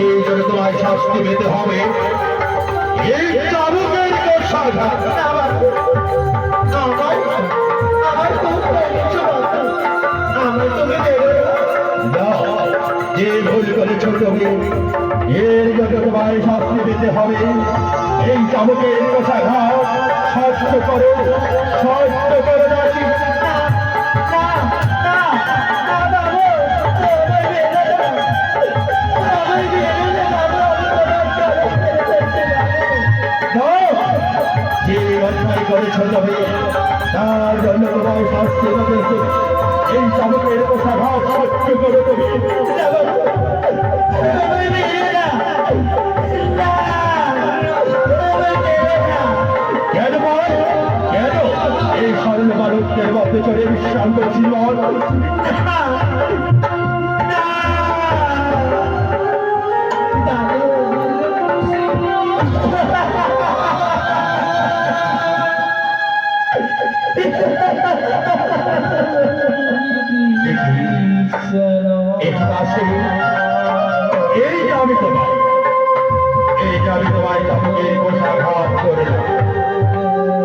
এই জন্য তোমায় শাস্তি পেতে হবে। এই চাবুকের কোষাঘাত যে ভুল করেছ তুমি, এর জন্য তোমায় শাস্তি পেতে হবে। এই চাবুকের কোষাঘাত সহ্য করো, সহ্য করো নাকি? যে অন্যায় করেছ তবে তার জন্য তোমায় শাস্তি পেতে। এই চাবুকের কোষাঘাত সহ্য করো তুমি। কেন বল, কেন এই স্বর্ণ বালকদের মধ্যে চলে বিশ্রাম করছি বল?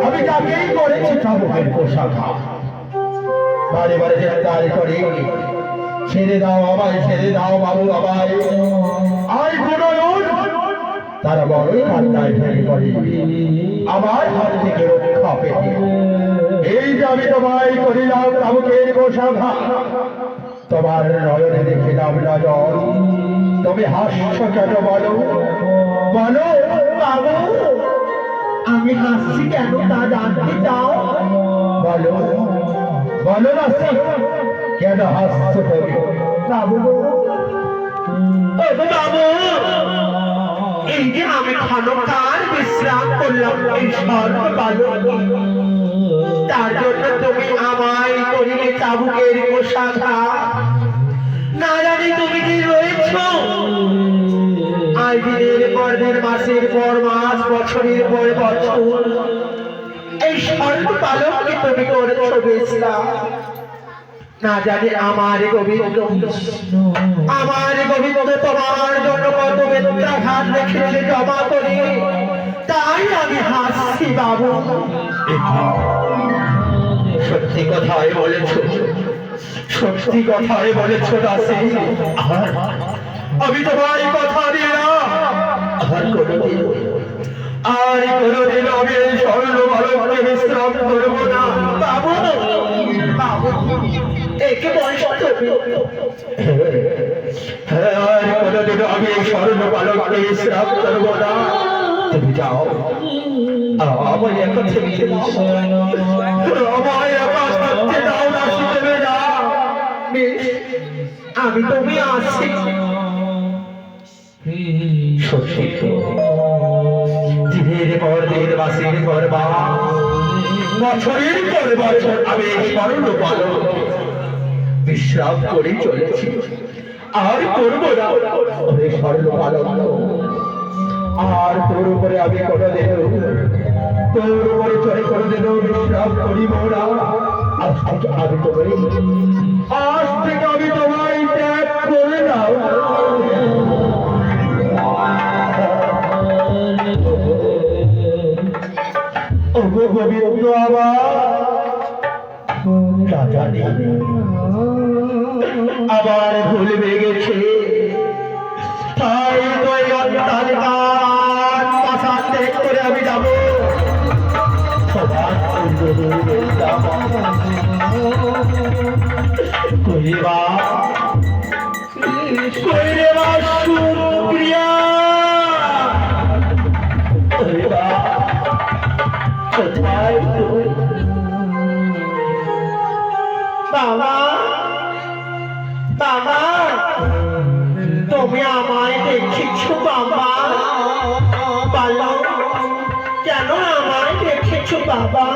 আমি তাকেই করেছি চাবুকের কোষাঘাত। বারে বারে চিৎকার করে ছেড়ে দাও আমায়, ছেড়ে দাও বাবু আমায়। আর কোনো তারা বড়ই কান্নায় ভেঙে পড়ে আমার হাত থেকে রক্ষা পেতে। এই যে আমি তোমায় করিলাম চাবুকের কোষাঘাত, তোমার নয়নে দেখলাম না জল, তুমি হাস্য কেন বলো? বলো বাবু, আমি হাসছি কেন তা জানতে চাও? বলো বলো না, কেন হাসছো তুমি? বাবু বাবু, এই যে আমি ক্ষণকাল বিশ্রাম করলাম এই স্বর্ণ বালকে, তার জন্য তুমি আমায় করিলে চাবুকের কোষাঘাত। না জানি তুমি কি রয়েছ, আজ দিনের পর দিন, মাসের পর মাস, বছরের পর বছর এই স্বর্ণ বালককে তুমি করেছ বিশ্রাম। না জানি আমার গোবিন্দ, আমার গোবিন্দ তোমার জন্য কত বেত্রাঘাত রেখেছে জমা করে, তাই আমি হাসছি বাবু। সত্যি কথাই বলেছ, সত্যি কথাই বলেছ দাসী। আমি তোমার কথা দিয়ে না, আর কোনদিন আমি এই স্বর্ণ বালককে বিশ্রাম করবো না বাবু। একে বয়স আর কোনদিন আমি এই স্বর্ণ বালককে বিশ্রাম করবো না। তুমি যাও, আমায় একা ছেড়ে দাও, আমায় একা থাকতে দাও না, শুনবে না। আমি তুমি আছি। সত্যি তো দিনের পর দিন, মাসের পর মাস, বছরের পর বছর আমি স্মরণ বালক বিশ্রাম করে চলেছি, আর করবো না স্মরণ বালক। আর তোর উপরে আমি কোনোদিন, তোর উপরে চলে কোনোদিন বিশ্রাম করিব না। আজ থেকে আমি তোমায়, আজ থেকে আমি তোমায় ত্যাগ করে দাও। গোবিন্দ আবার ভুলবে গেছে, তাই করে আমি যাবো। বাবা বাবা, তুমি আমায় দেখেছো বাবা? বলো কেন আমায় দেখেছো বাবা?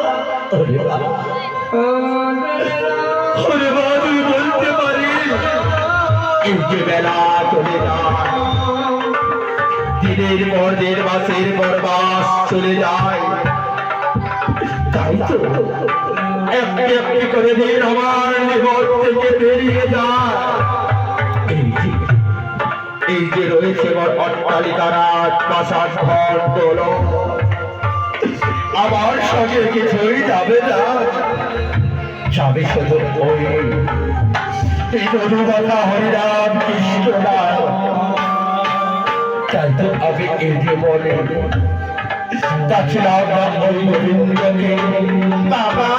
তুমি বলতে পারি এই যে বেলা চলে যায়, দিনের পর দিন, মাসের পর মাস চলে যায়, তাই তো একটি একটি করে দিন আমার নিকট থেকে বেরিয়ে যায়। এই যে রয়েছে অট্টালিকারা প্রাসাদ ঘর দোলন, আমার সঙ্গে কিছুই যাবে না, যাবে শুধু ওই এই মধুবালা হরিরাম কৃষ্ণলাল। তাই তো আমি এই জীবনে চাচ্ছিলাম না ওই গোবিন্দকে। বাবা,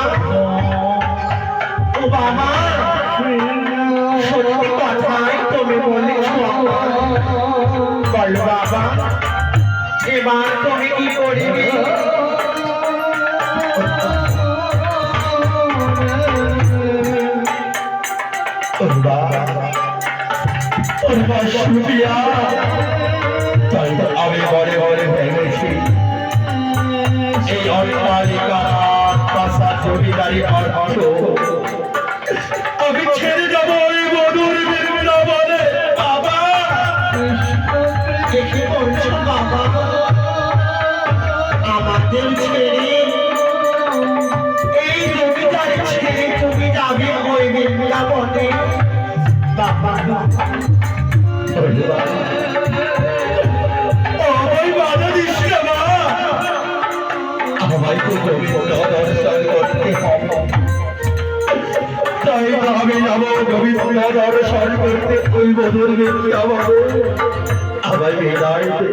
ও বাবা, সত্যি কথাই তুমি বলেছ। বলো বাবা, এবার তুমি কি করবে? তাই তো আমি ঘরে ঘরে ভেঙেছি এই অট্টালিকা প্রাসাদ জমিদারি অর্থ আমি ছেড়ে যাবো ওই মধুর বৃন্দাবনে। বাবা, দেখে বলছো বাবা, আমাদের ছেড়ে এই জমিদারি ছেড়ে তুমি যাবে ওই বৃন্দাবনে? বাবা, আমায় বাধা দিস না মা, আমায় তো গোবিন্দ দর্শন করতে হবে। তাই আমি যাবো গোবিন্দ দর্শন করতে ওই মধুর বৃন্দাবনে। আমায় বিদায় দে।